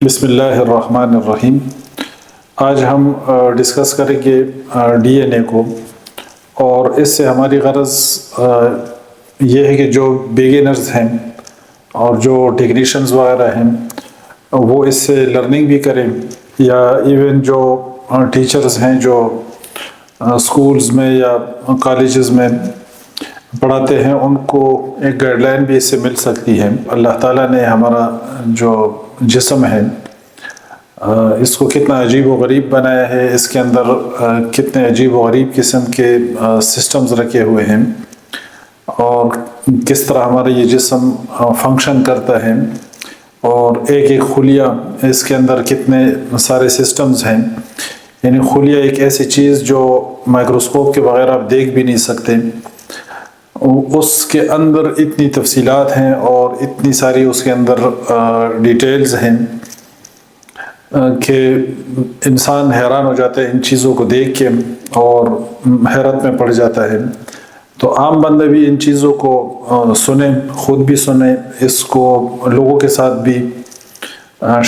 بسم اللہ الرحمن الرحیم۔ آج ہم ڈسکس کریں گے ڈی این اے کو، اور اس سے ہماری غرض یہ ہے کہ جو بگنرز ہیں اور جو ٹیکنیشینز وغیرہ ہیں وہ اس سے لرننگ بھی کریں، یا ایون جو ٹیچرز ہیں جو اسکولز میں یا کالجز میں پڑھاتے ہیں ان کو ایک گائیڈ لائن بھی اس سے مل سکتی ہے۔ اللہ تعالیٰ نے ہمارا جو جسم ہے اس کو کتنا عجیب و غریب بنایا ہے، اس کے اندر کتنے عجیب و غریب قسم کے سسٹمز رکھے ہوئے ہیں، اور کس طرح ہمارا یہ جسم فنکشن کرتا ہے، اور ایک ایک خلیہ اس کے اندر کتنے سارے سسٹمز ہیں۔ یعنی خلیہ ایک ایسی چیز جو مائکروسکوپ کے بغیر آپ دیکھ بھی نہیں سکتے، اس کے اندر اتنی تفصیلات ہیں اور اتنی ساری اس کے اندر ڈیٹیلز ہیں کہ انسان حیران ہو جاتا ہے ان چیزوں کو دیکھ کے، اور حیرت میں پڑ جاتا ہے۔ تو عام بندہ بھی ان چیزوں کو سنیں، خود بھی سنیں، اس کو لوگوں کے ساتھ بھی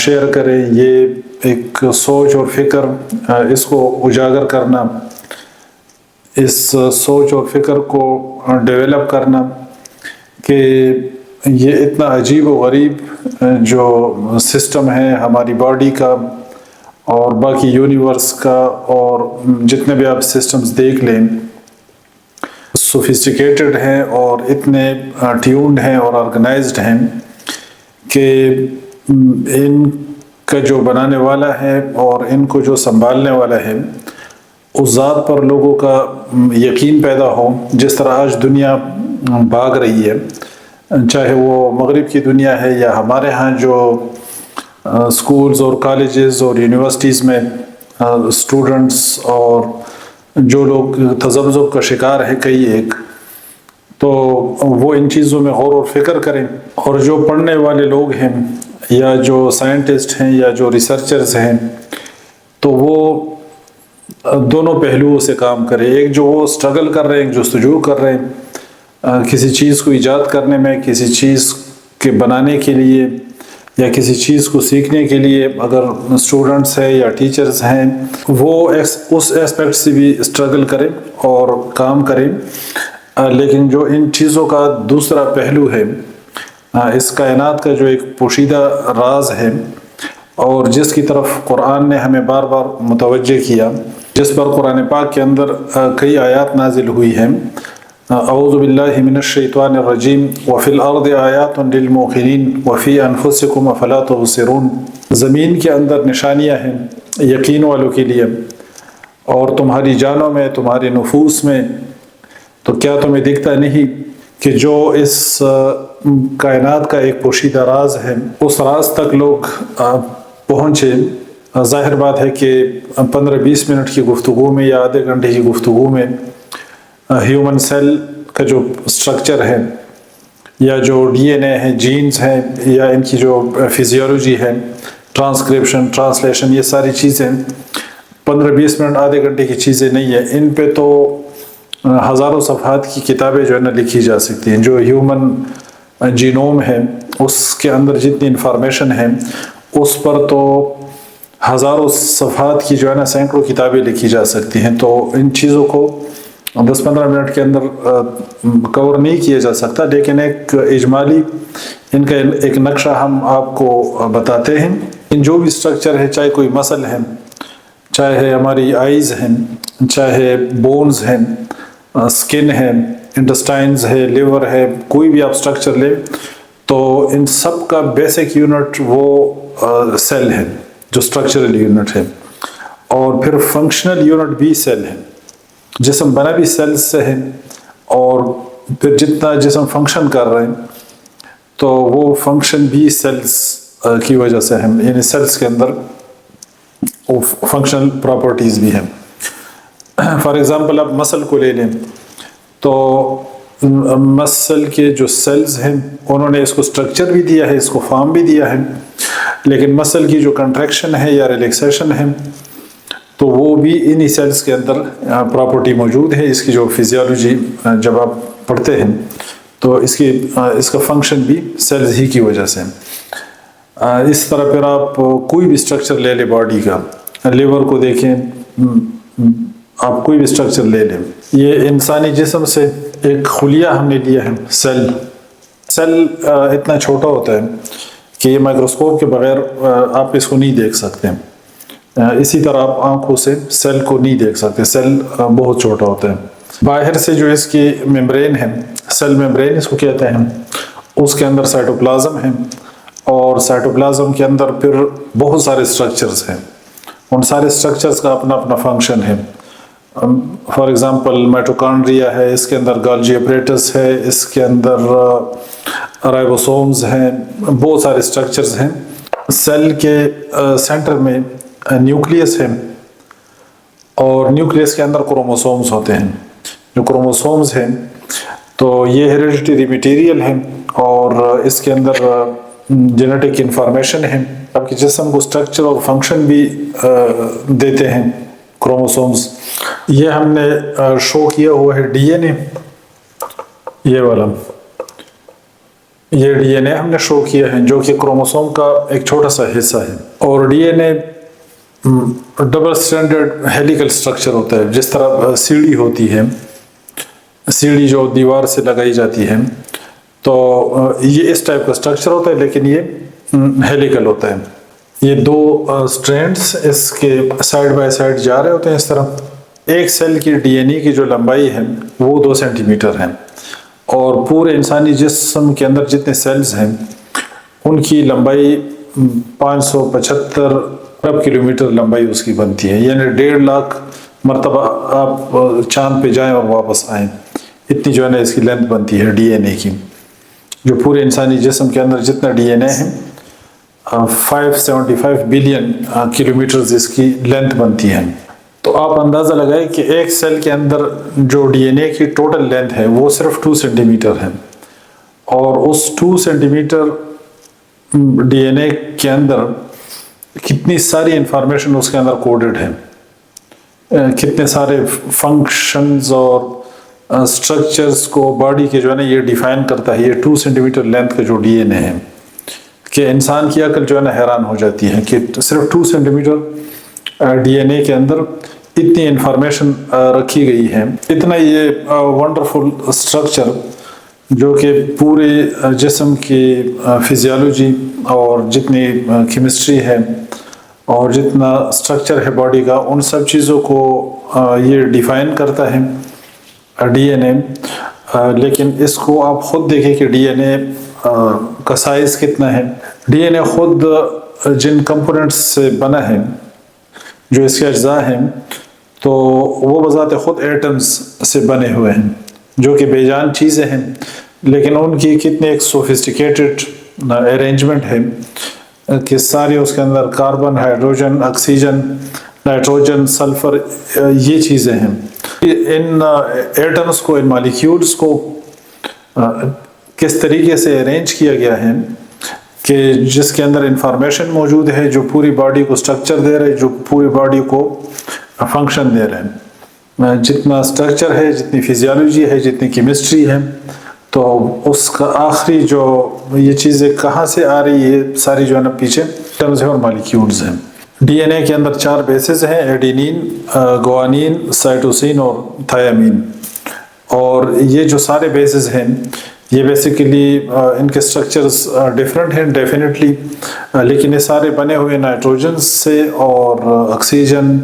شیئر کریں۔ یہ ایک سوچ اور فکر، اس کو اجاگر کرنا، اس سوچ اور فکر کو ڈیولپ کرنا کہ یہ اتنا عجیب و غریب جو سسٹم ہے ہماری باڈی کا اور باقی یونیورس کا، اور جتنے بھی آپ سسٹمز دیکھ لیں، سوفسٹیکیٹڈ ہیں اور اتنے ٹیونڈ ہیں اور آرگنائزڈ ہیں کہ ان کا جو بنانے والا ہے اور ان کو جو سنبھالنے والا ہے اس ذات پر لوگوں کا یقین پیدا ہو۔ جس طرح آج دنیا بھاگ رہی ہے، چاہے وہ مغرب کی دنیا ہے یا ہمارے ہاں جو اسکولز اور کالجز اور یونیورسٹیز میں اسٹوڈنٹس اور جو لوگ تذبذب کا شکار ہے کئی ایک، تو وہ ان چیزوں میں غور و فکر کریں، اور جو پڑھنے والے لوگ ہیں یا جو سائنٹسٹ ہیں یا جو ریسرچرز ہیں تو وہ دونوں پہلوؤں سے کام کریں۔ ایک جو وہ اسٹرگل کر رہے ہیں، جستجو کر رہے ہیں کسی چیز کو ایجاد کرنے میں، کسی چیز کے بنانے کے لیے یا کسی چیز کو سیکھنے کے لیے، اگر اسٹوڈنٹس ہیں یا ٹیچرز ہیں، وہ اس ایسپیکٹ سے بھی اسٹرگل کریں اور کام کریں۔ لیکن جو ان چیزوں کا دوسرا پہلو ہے، اس کائنات کا جو ایک پوشیدہ راز ہے اور جس کی طرف قرآن نے ہمیں بار بار متوجہ کیا، جس پر قرآن پاک کے اندر کئی آیات نازل ہوئی ہیں۔ اعوذ باللہ من الشیطان الرجیم وفی الارض آیات للموقنین وفی انفسکم افلا تبصرون۔ زمین کے اندر نشانیاں ہیں یقین والوں کے لیے، اور تمہاری جانوں میں، تمہارے نفوس میں، تو کیا تمہیں دکھتا نہیں کہ جو اس کائنات کا ایک پوشیدہ راز ہے اس راز تک لوگ پہنچے۔ ظاہر بات ہے کہ 15-20 منٹ کی گفتگو میں یا آدھے گھنٹے کی گفتگو میں ہیومن سیل کا جو سٹرکچر ہے، یا جو ڈی این اے ہے، جینز ہیں، یا ان کی جو فزیولوجی ہے، ٹرانسکرپشن، ٹرانسلیشن، یہ ساری چیزیں 15-20 منٹ آدھے گھنٹے کی چیزیں نہیں ہیں۔ ان پہ تو ہزاروں صفحات کی کتابیں جو ہے نا لکھی جا سکتی ہیں۔ جو ہیومن جینوم ہے اس کے اندر جتنی انفارمیشن ہے اس پر تو ہزاروں صفحات کی جو ہے نا سینکڑوں کتابیں لکھی جا سکتی ہیں۔ تو ان چیزوں کو 10-15 منٹ کے اندر کور نہیں کیا جا سکتا، لیکن ایک اجمالی ان کا ایک نقشہ ہم آپ کو بتاتے ہیں۔ ان جو بھی سٹرکچر ہے، چاہے کوئی مسل ہے، چاہے ہماری آئیز ہیں، چاہے بونز ہیں، سکن ہے، انٹسٹائنز ہے، لیور ہے، کوئی بھی آپ سٹرکچر لیں تو ان سب کا بیسک یونٹ وہ سیل ہے جو سٹرکچرل یونٹ ہے، اور پھر فنکشنل یونٹ بھی سیل ہے۔ جسم بنا بھی سیلز سے ہے، اور پھر جتنا جسم فنکشن کر رہے ہیں تو وہ فنکشن بھی سیلز کی وجہ سے ہے، یعنی سیلز کے اندر فنکشنل پراپرٹیز بھی ہیں۔ فار ایگزامپل آپ مسل کو لے لیں تو مسل کے جو سیلز ہیں انہوں نے اس کو سٹرکچر بھی دیا ہے، اس کو فارم بھی دیا ہے، لیکن مسل کی جو کنٹریکشن ہے یا ریلیکسیشن ہے تو وہ بھی انہی سیلز کے اندر پراپرٹی موجود ہے۔ اس کی جو فزیولوجی جب آپ پڑھتے ہیں تو اس کا فنکشن بھی سیلز ہی کی وجہ سے۔ اس طرح پھر آپ کوئی بھی اسٹرکچر لے لیں باڈی کا، لیور کو دیکھیں، آپ کوئی بھی اسٹرکچر لے لیں، یہ انسانی جسم سے ایک خلیہ ہم نے لیا ہے، سیل اتنا چھوٹا ہوتا ہے کہ یہ مائکروسکوپ کے بغیر آپ اس کو نہیں دیکھ سکتے، اسی طرح آپ آنکھوں سے سیل کو نہیں دیکھ سکتے، سیل بہت چھوٹا ہوتا ہے۔ باہر سے جو اس کی ممبرین ہے، سیل ممبرین اس کو کہتے ہیں، اس کے اندر سائٹوپلازم ہے، اور سائٹوپلازم کے اندر پھر بہت سارے اسٹرکچرز ہیں، ان سارے اسٹرکچرز کا اپنا اپنا فنکشن ہے۔ فار ایگزامپل مائٹوکانڈریا ہے، اس کے اندر گالجی اپریٹس ہے، اس کے اندر رائبوسومز ہیں، بہت سارے اسٹرکچرز ہیں۔ سیل کے سینٹر میں نیوکلیس ہے، اور نیوکلیس کے اندر کروموسومز ہوتے ہیں۔ جو کروموسومز ہیں تو یہ ہیریڈیٹری میٹیریل ہے، اور اس کے اندر جینیٹک انفارمیشن ہے، آپ کے جسم کو اسٹرکچر اور فنکشن بھی دیتے ہیں کروموسومز۔ یہ ہم نے شو کیا ہوا ہے ڈی این اے، یہ والا، یہ ڈی این اے ہم نے شو کیا ہے جو کہ کروموسوم کا ایک چھوٹا سا حصہ ہے۔ اور ڈی این اے ڈبل سٹینڈرڈ ہیلیکل اسٹرکچر ہوتا ہے، جس طرح سیڑھی ہوتی ہے، سیڑھی جو دیوار سے لگائی جاتی ہے، تو یہ اس ٹائپ کا اسٹرکچر ہوتا ہے، لیکن یہ ہیلیکل ہوتا ہے۔ یہ دو سٹرینڈز اس کے سائڈ بائی سائڈ جا رہے ہوتے ہیں اس طرح۔ ایک سیل کی ڈی این اے کی جو لمبائی ہے وہ 2 سینٹی میٹر ہے، اور پورے انسانی جسم کے اندر جتنے سیلز ہیں ان کی لمبائی 575 ارب کلومیٹر لمبائی اس کی بنتی ہے، یعنی 1.5 لاکھ مرتبہ آپ چاند پہ جائیں اور واپس آئیں، اتنی جو ہے نا اس کی لینتھ بنتی ہے ڈی این اے کی۔ جو پورے انسانی جسم کے اندر جتنا ڈی این اے ہے 575 بلین کلومیٹرز اس کی لینتھ بنتی ہے۔ تو آپ اندازہ لگائیں کہ ایک سیل کے اندر جو ڈی این اے کی ٹوٹل لینتھ ہے وہ صرف 2 سینٹی میٹر ہے، اور اس 2 سینٹی میٹر ڈی این اے کے اندر کتنی ساری انفارمیشن اس کے اندر کوڈڈ ہے، کتنے سارے فنکشنز اور اسٹرکچرز کو باڈی کے جو ہے نا یہ ڈیفائن کرتا ہے۔ یہ 2 سینٹی میٹر لینتھ کا جو ڈی این اے ہے کہ انسان کی عقل جو ہے نا حیران ہو جاتی ہے کہ صرف 2 سینٹی میٹر ڈی این اے کے اندر اتنی انفارمیشن رکھی گئی ہے، اتنا یہ ونڈرفل اسٹرکچر جو کہ پورے جسم کی فزیالوجی اور جتنی کیمسٹری ہے اور جتنا اسٹرکچر ہے باڈی کا، ان سب چیزوں کو یہ ڈیفائن کرتا ہے ڈی این اے۔ لیکن اس کو آپ خود دیکھیں کہ ڈی این اے کا سائز کتنا ہے۔ ڈی این اے خود جن کمپوننٹس سے بنا ہے، جو اس کے اجزاء ہیں، تو وہ بذات خود ایٹمز سے بنے ہوئے ہیں، جو کہ بے جان چیزیں ہیں، لیکن ان کی کتنے ایک سوفسٹیکیٹڈ ارینجمنٹ ہے کہ سارے اس کے اندر carbon, hydrogen, oxygen, nitrogen, sulphur, یہ چیزیں ہیں۔ ان ایٹمز کو، ان مالیکیولز کو کس طریقے سے ارینج کیا گیا ہے کہ جس کے اندر انفارمیشن موجود ہے جو پوری باڈی کو سٹرکچر دے رہے، جو پوری باڈی کو فنکشن دے رہے ہیں۔ جتنا سٹرکچر ہے، جتنی فزیالوجی ہے، جتنی کیمسٹری ہے، تو اس کا آخری جو یہ چیزیں کہاں سے آ رہی ہے، ساری جو ہے نا پیچھے ایٹمز ہیں اور مالیکیولز ہیں۔ ڈی این اے کے اندر 4 بیسز ہیں، ایڈینین، گوانین، سائٹوسین اور تھائامین، اور یہ جو سارے بیسز ہیں یہ بیسیکلی ان کے سٹرکچرز ڈیفرنٹ ہیں ڈیفینیٹلی، لیکن یہ سارے بنے ہوئے نائٹروجن سے اور آکسیجن،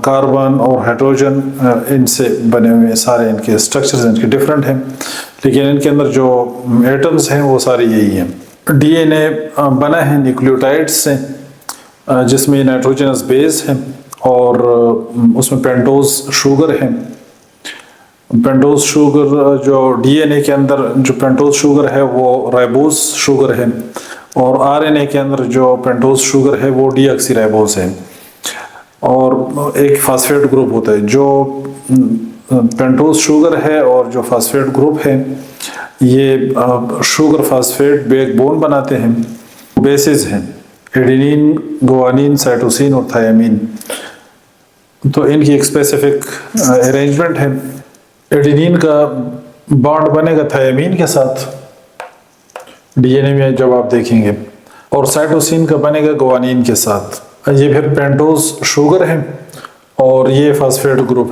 کاربن اور ہائیڈروجن، ان سے بنے ہوئے سارے، ان کے سٹرکچرز ان کے ڈیفرنٹ ہیں، لیکن ان کے اندر جو ایٹمز ہیں وہ سارے یہی ہیں۔ ڈی این اے بنا ہے نیوکلیوٹائڈ سے، جس میں نائٹروجنس بیس ہے اور اس میں پینٹوز شوگر ہے۔ پینٹوز شوگر جو ڈی این اے کے اندر جو پینٹوز شوگر ہے وہ رائبوز شوگر ہے، اور آر این اے کے اندر جو پینٹوز شوگر ہے وہ ڈی آکسی رائبوز ہے، اور ایک فاسفیٹ گروپ ہوتا ہے۔ جو پینٹوز شوگر ہے اور جو فاسفیٹ گروپ ہے یہ شوگر فاسفیٹ بیک بون بناتے ہیں، بیسز ہیں ایڈینین، گوانین، سائٹوسین اور تھائامین، تو ان کی ایک اسپیسیفک ارینجمنٹ ہے۔ ایڈینین کا بانڈ بنے گا تھائامین کے ساتھ ڈی این اے میں جب آپ دیکھیں گے، اور سائٹوسین کا بنے گا گوانین کے ساتھ. یہ پھر پینٹوز شوگر ہے اور یہ فاسفیٹ گروپ